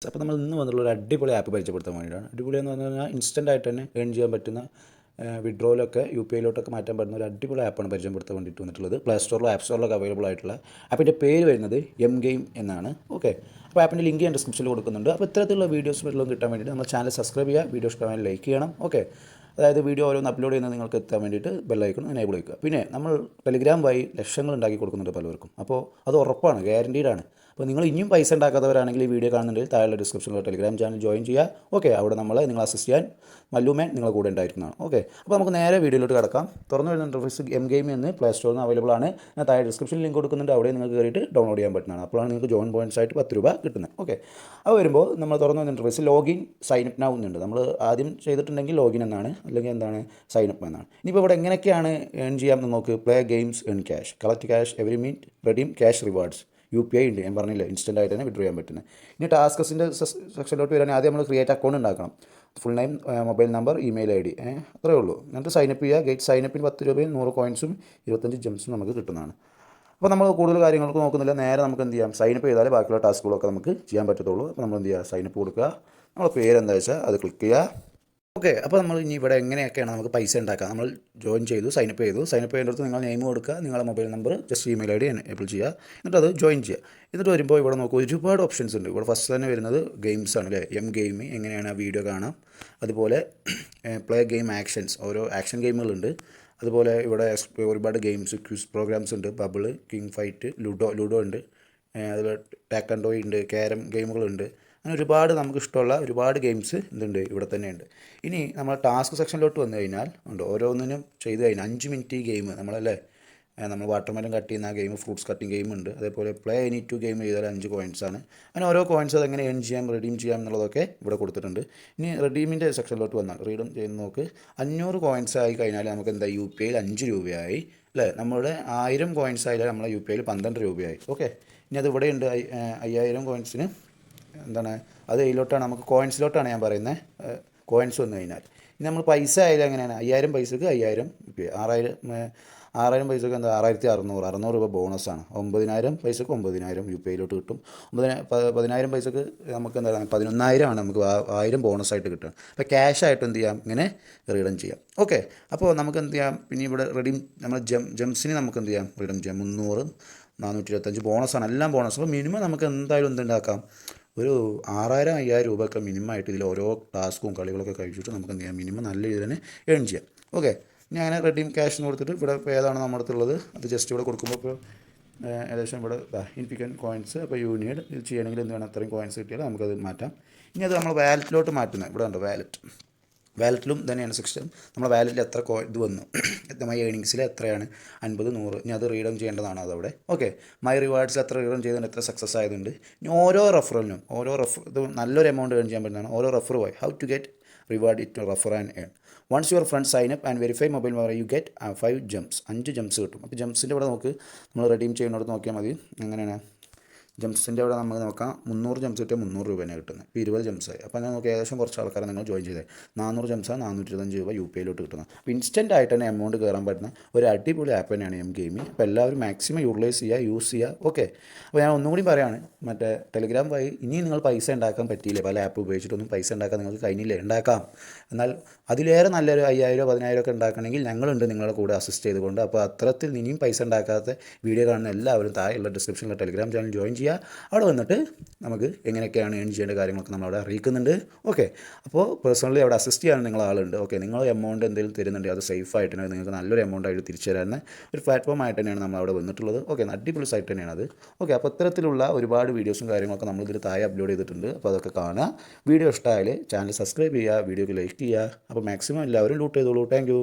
അപ്പോൾ നമ്മൾ ഇന്ന് വന്നിട്ടുള്ള ഒരു അടിപൊളി ആപ്പ് പരിചയപ്പെടുത്താൻ വേണ്ടിയിട്ടാണ്. അടിപൊളി എന്ന് പറഞ്ഞു കഴിഞ്ഞാൽ ഇൻസ്റ്റൻ്റ് ആയിട്ട് തന്നെ ഏൺ ചെയ്യാൻ പറ്റുന്ന വിഡ്രോയിലൊക്കെ UPIയിലോട്ടൊക്കെ മാറ്റാൻ പറ്റുന്ന ഒരു അടിപൊളി ആപ്പാണ് പരിചയപ്പെടുത്താൻ വേണ്ടിയിട്ട് വന്നിട്ടുള്ളത്. പ്ലേ സ്റ്റോറിലും ആപ്പ് സ്റ്റോറിലൊക്കെ അവൈലബിൾ ആയിട്ടുള്ള ആപ്പിൻ്റെ പേര് വരുന്നത് M-Game എന്നാണ്. ഓക്കെ, അപ്പോൾ ആപ്പിൻ്റെ ലിങ്ക് ഞാൻ ഡിസ്ക്രിപ്ഷനിൽ കൊടുക്കുന്നുണ്ട്. അപ്പോൾ ഇത്തരത്തിലുള്ള വീഡിയോസ് വല്ലതും കിട്ടാൻ വേണ്ടിയിട്ട് നമ്മൾ ചാനൽ സബ്സ്ക്രൈബ് ചെയ്യുക, വീഡിയോ ഇഷ്ടമായി ലൈക്ക് ചെയ്യണം. ഓക്കെ, അതായത് വീഡിയോ ഓരോന്ന് അപ്ലോഡ് ചെയ്യുന്നത് നിങ്ങൾക്ക് എത്താൻ വേണ്ടിയിട്ട് ബെല്ലൈക്കൺ എനേബിൾ ചെയ്യുക. പിന്നെ നമ്മൾ ടെലിഗ്രാം വഴി ലക്ഷങ്ങൾ ഉണ്ടാക്കി കൊടുക്കുന്നുണ്ട് പലർക്കും. അപ്പോൾ അത് ഉറപ്പാണ്, ഗ്യാരണ്ടീഡാണ്. അപ്പോൾ നിങ്ങൾ ഇനിയും പൈസ ഉണ്ടാക്കാത്തവരാണെങ്കിൽ ഈ വീഡിയോ കാണുന്നുണ്ടെങ്കിൽ താഴെ ഡിസ്ക്രിപ്ഷനിലുള്ള ടെലിഗ്രാം ചാനൽ ജോയിൻ ചെയ്യുക. ഓക്കെ, അവിടെ നിങ്ങൾ അസിസ്റ്റ് ചെയ്യാൻ മല്ലുമേൻ നിങ്ങളുടെ കൂടെ ഉണ്ടായിരിക്കുന്നതാണ്. ഓക്കെ, അപ്പോൾ നമുക്ക് നേരെ വീഡിയോയിലോട്ട് കിടക്കാം. തുറന്നു വരുന്ന ഇൻ്റർഫേസ് M-Game എന്ന് പ്ലേ സ്റ്റോറിൽ നിന്ന് അവൈലബിൾ ആണ്. ഞാൻ താഴെ ഡിസ്ക്രിപ്ഷനിൽ ലിങ്ക് കൊടുക്കുന്നുണ്ട്, അവിടെ നിങ്ങൾക്ക് കയറിയിട്ട് ഡൗൺലോഡ് ചെയ്യാൻ പറ്റുന്നതാണ്. അപ്പോഴാണ് നിങ്ങൾക്ക് ജോയിൻ പോയിൻറ്റ്സ് ആയിട്ട് 10 രൂപ കിട്ടുന്നത്. ഓക്കെ, അത് വരുമ്പോൾ നമ്മൾ തുറന്നു വരുന്ന ഇൻ്റർഫേസ് ലോഗിൻ സൈനപ്പ് നൗ എന്നുണ്ട്. നമ്മൾ ആദ്യം ചെയ്തിട്ടുണ്ടെങ്കിൽ ലോഗിൻ എന്നാണ്, അല്ലെങ്കിൽ എന്താണ് സൈനപ്പ് എന്നാണ്. ഇനിയിപ്പോൾ ഇവിടെ എങ്ങനെയൊക്കെയാണ് ഏൺ ചെയ്യാമെന്ന് നോക്ക്. Play games earn cash, collect cash every minute, redeem cash rewards. UPI ഉണ്ട്, ഞാൻ പറഞ്ഞില്ല, ഇൻസ്റ്റൻ്റ് ആയിട്ട് തന്നെ വിഡ്രോ ചെയ്യാൻ പറ്റുന്നത്. ഇനി ടാസ്കസിൻ്റെ സെക്ഷനിലോട്ട് വരാൻ ആദ്യം നമ്മൾ ക്രിയേറ്റ് അക്കൗണ്ട് ഉണ്ടാക്കണം. Full name, mobile number, email ID, അത്രേ ഉള്ളൂ. എന്നിട്ട് സൈനപ്പ് ചെയ്യുക. ഗേറ്റ് സൈനപ്പിന് 10 രൂപയും 100 കോയിൻസും 25 ജെംസും നമുക്ക് കിട്ടുന്നതാണ്. അപ്പോൾ നമ്മൾ കൂടുതൽ കാര്യങ്ങൾക്ക് നോക്കുന്നില്ല, നേരെ നമുക്ക് എന്ത് ചെയ്യാം, സൈനപ്പ് ചെയ്താലേ ബാക്കിയുള്ള ടാസ്കുകളൊക്കെ നമുക്ക് ചെയ്യാൻ പറ്റത്തുള്ളൂ. അപ്പോൾ നമ്മൾ എന്ത് ചെയ്യുക, സൈനപ്പ് കൊടുക്കുക. നമ്മുടെ പേര് എന്താ വെച്ചാൽ അത് ക്ലിക്ക് ചെയ്യുക. ഓക്കെ, അപ്പോൾ നമ്മൾ ഇനി ഇവിടെ എങ്ങനെയൊക്കെയാണ് നമുക്ക് പൈസ ഉണ്ടാക്കുക. നമ്മൾ ജോയിൻ ചെയ്തു, സൈനപ്പ് ചെയ്യേണ്ടടുത്ത് നിങ്ങൾ നെയിം കൊടുക്കുക, നിങ്ങളുടെ mobile number, just email ID enable ചെയ്യുക, എന്നിട്ട് അത് ജോയിൻ ചെയ്യുക. എന്നിട്ട് വരുമ്പോൾ ഇവിടെ നോക്കുക, ഒരുപാട് ഓപ്ഷൻസ് ഉണ്ട്. ഇവിടെ ഫസ്റ്റ് തന്നെ വരുന്നത് ഗെയിംസ് ആണ് അല്ലേ. M-Game എങ്ങനെയാണ് ആ വീഡിയോ കാണാം. അതുപോലെ പ്ലേ ഗെയിം ആക്ഷൻസ്, ഓരോ ആക്ഷൻ ഗെയിമുകളുണ്ട്. അതുപോലെ ഇവിടെ ഒരുപാട് ഗെയിംസ്, ക്വിസ് പ്രോഗ്രാംസ് ഉണ്ട്. ബബിൾ, കിങ് ഫൈറ്റ്, ലുഡോ ഉണ്ട്. അതുപോലെ ടാക്ക് ആൻഡ് ടോയ് ഉണ്ട്, ക്യാരം ഗെയിമുകളുണ്ട്. അങ്ങനെ ഒരുപാട് നമുക്ക് ഇഷ്ടമുള്ള ഒരുപാട് ഗെയിംസ് എന്തുണ്ട് ഇവിടെ തന്നെയുണ്ട്. ഇനി നമ്മൾ ടാസ്ക് സെക്ഷനിലോട്ട് വന്നു കഴിഞ്ഞാൽ ഉണ്ട്, ഓരോന്നിനും ചെയ്ത് കഴിഞ്ഞാൽ 5 മിനിറ്റ് ഈ ഗെയിം നമ്മളല്ലേ, നമ്മൾ വാട്ടർമെലൻ കട്ട് ചെയ്യുന്ന ആ ഗെയിം, ഫ്രൂട്ട്സ് കട്ടിങ് ഗെയിം ഉണ്ട്. അതേപോലെ പ്ലേ എനി 2 ഗെയിം ചെയ്താൽ 5 കോയിൻസാണ്. അങ്ങനെ ഓരോ കോയിൻസ് അതെങ്ങനെ ഏൺ ചെയ്യാം, റെഡീം ചെയ്യാം എന്നുള്ളതൊക്കെ ഇവിടെ കൊടുത്തിട്ടുണ്ട്. ഇനി റെഡീമിൻ്റെ സെക്ഷനിലോട്ട് വന്നാൽ റീഡും ചെയ്യുന്ന നോക്ക്, 500 കോയിൻസ് ആയി കഴിഞ്ഞാൽ നമുക്ക് എന്താ UPIയിൽ 5 രൂപയായി അല്ലേ. നമ്മുടെ 1000 കോയിൻസ് ആയാലും നമ്മളെ UPIയിൽ 12 രൂപയായി. ഓക്കെ, ഇനി അത് ഇവിടെ ഉണ്ട് 5000 കോയിൻസിന് എന്താണ്, അത് ഇതിലോട്ടാണ്, നമുക്ക് കോയിൻസിലോട്ടാണ് ഞാൻ പറയുന്നത്. കോയിൻസ് വന്നു കഴിഞ്ഞാൽ ഇനി നമ്മൾ പൈസ ആയാലും എങ്ങനെയാണ്, 5000 പൈസക്ക് 5000 UPI, 6000 പൈസക്ക് എന്താ 6600 രൂപ ബോണസാണ്. 9000 പൈസക്ക് 9000 UPIയിലോട്ട് കിട്ടും. 10,000 പൈസക്ക് നമുക്ക് എന്താണ് 11,000 ആണ് നമുക്ക് 1000 ബോണസായിട്ട് കിട്ടുക. അപ്പോൾ ക്യാഷ് ആയിട്ട് എന്ത് ചെയ്യാം, ഇങ്ങനെ റീഡം ചെയ്യാം. ഓക്കെ, അപ്പോൾ നമുക്ക് എന്ത് ചെയ്യാം, പിന്നെ ഇവിടെ റെഡീം നമ്മൾ ജെംസിന് നമുക്ക് എന്ത് ചെയ്യാം, റീഡം ചെയ്യാം. 300, 425 ബോണസാണ്, എല്ലാം ബോണസ്. അപ്പോൾ മിനിമം നമുക്ക് എന്തായാലും എന്തുണ്ടാക്കാം, ഒരു 6000, 5000 രൂപയൊക്കെ മിനിമം ആയിട്ട് ഇതിൽ ഓരോ ടാസ്കും കളികളൊക്കെ കഴിച്ചിട്ട് നമുക്ക് എന്ത് ചെയ്യാം, മിനിമം നല്ല രീതിയിൽ തന്നെ ഏൺ ചെയ്യാം. ഓക്കെ, ഞാൻ അങ്ങനെ റെഡീം ക്യാഷ് എന്ന് കൊടുത്തിട്ട് ഇവിടെ ഇപ്പോൾ ഏതാണ് നമ്മുടെ അടുത്തുള്ളത് അത് ജസ്റ്റ് ഇവിടെ കൊടുക്കുമ്പോൾ ഇപ്പോൾ ഏകദേശം ഇവിടെ ഇൻഫിക്കൻ കോയിൻസ്. അപ്പോൾ യൂണിയഡ് ഇത് ചെയ്യണമെങ്കിൽ എന്ത് വേണം, അത്രയും കോയിൻസ് കിട്ടിയാൽ നമുക്കത് മാറ്റാം. ഇനി അത് നമ്മൾ വാലറ്റിലോട്ട് മാറ്റുന്നത് ഇവിടെ ഉണ്ട്. വാലറ്റിലും തന്നെയാണ് സിസ്റ്റം. നമ്മുടെ വാലറ്റിൽ എത്ര ഇത് വന്നു, മൈ ഏണിങ്സിൽ എത്രയാണ്, 50, 100. ഇനി അത് റീഡം ചെയ്യേണ്ടതാണ് അതവിടെ. ഓക്കെ, മൈ റിവാർഡ്സിൽ എത്ര റീഡം ചെയ്തതിന് എത്ര സക്സസ് ആയതുണ്ട്. ഇനി ഓരോ റെഫറലിനും ഇത് നല്ലൊരു എമൗണ്ട് ഏൺ ചെയ്യാൻ പറ്റുന്നതാണ്. ഓരോ റെഫർ പോയി how to get reward it refer and earn. Once your friend sign up and verify mobile number you get 5 jumps, 5 jumps കിട്ടും. അപ്പോൾ ജംപ്സിൻ്റെ ഇവിടെ നോക്ക്, നമ്മൾ റെഡീം ചെയ്യുന്നിടത്ത് നോക്കിയാൽ മതി. എങ്ങനെയാണ് ജംപ്സിൻ്റെ അവിടെ നമുക്ക് നോക്കാം, 300 ജംപ്സ് കിട്ടിയാൽ 300 രൂപയാണ് കിട്ടുന്നത്. ഇപ്പോൾ 20 ജംപ്സായി. അപ്പോൾ ഞാൻ നോക്കി ഏകദേശം കുറച്ച് ആൾക്കാരെ നിങ്ങൾ ജോയിൻ ചെയ്തത്. 400 ജംപ്സാണ് 425 രൂപ UPIയിലോട്ട് കിട്ടുന്നത്. അപ്പോൾ ഇൻസ്റ്റൻ്റ് ആയിട്ട് തന്നെ എമൗണ്ട് കയറാൻ പറ്റുന്ന ഒരു അടിപൊളി ആപ്പ് തന്നെയാണ് M-Game. അപ്പോൾ എല്ലാവരും മാക്സിമം യൂട്ടിലൈസ് ചെയ്യുക, യൂസ് ചെയ്യുക. ഓക്കെ, അപ്പോൾ ഞാൻ ഒന്നും കൂടി പറയുകയാണ്, മറ്റേ ടെലിഗ്രാം വഴി ഇനിയും നിങ്ങൾ പൈസ ഉണ്ടാക്കാൻ പറ്റിയില്ലേ, പല ആപ്പ് ഉപയോഗിച്ചിട്ടൊന്നും പൈസ ഉണ്ടാക്കാൻ നിങ്ങൾക്ക് കഴിഞ്ഞില്ലേ, ഉണ്ടാക്കാം. എന്നാൽ അതിലേറെ നല്ലൊരു 5000, 10000 ഒക്കെ ഉണ്ടാക്കണമെങ്കിൽ ഞങ്ങളുണ്ട് നിങ്ങളുടെ കൂടെ അസിസ്റ്റ് ചെയ്തുകൊണ്ട്. അപ്പോൾ അത്തരത്തിൽ ഇനിയും പൈസ ഉണ്ടാക്കാത്ത വീഡിയോ കാണുന്ന എല്ലാവരും താഴെയുള്ള ഡിസ്ക്രിപ്ഷനിലെ ടെലിഗ്രാം ചാനൽ ജോയിൻ ചെയ്യുക. അവിടെ വന്നിട്ട് നമുക്ക് എങ്ങനെയൊക്കെയാണ് ഏൺ ചെയ്യേണ്ട കാര്യങ്ങളൊക്കെ നമ്മളവിടെ അറിയിക്കുന്നുണ്ട്. ഓക്കെ, അപ്പോൾ പേഴ്സണലി അവിടെ അസിസ്റ്റ് ചെയ്യാൻ നിങ്ങൾ ആളുണ്ട്. ഓക്കെ, നിങ്ങൾ എമൗണ്ട് എന്തെങ്കിലും തരുന്നുണ്ടെങ്കിൽ അത് സേഫ് ആയിട്ട് തന്നെ നിങ്ങൾക്ക് നല്ലൊരു എമൗണ്ട് ആയിട്ട് തിരിച്ചു തരാവുന്ന ഒരു പ്ലാറ്റ്ഫോം ആയിട്ട് തന്നെയാണ് നമ്മളവിടെ വന്നിട്ടുള്ളത്. ഓക്കെ, അടിപൊളി സൈറ്റ് തന്നെയാണ് അത്. ഓക്കെ, അപ്പോൾ ഇത്തരത്തിലുള്ള ഒരുപാട് വീഡിയോസും കാര്യങ്ങളൊക്കെ നമ്മളിതിൽ താഴെ അപ്ലോഡ് ചെയ്തിട്ടുണ്ട്. അപ്പോൾ അതൊക്കെ കാണുക. വീഡിയോ ഇഷ്ടമായാൽ ചാനൽ സബ്സ്ക്രൈബ് ചെയ്യുക, വീഡിയോക്ക് ലൈക്ക് ചെയ്യുക. അപ്പോൾ മാക്സിമം എല്ലാവരും ലൂട്ട് ചെയ്തോളൂ. Thank you.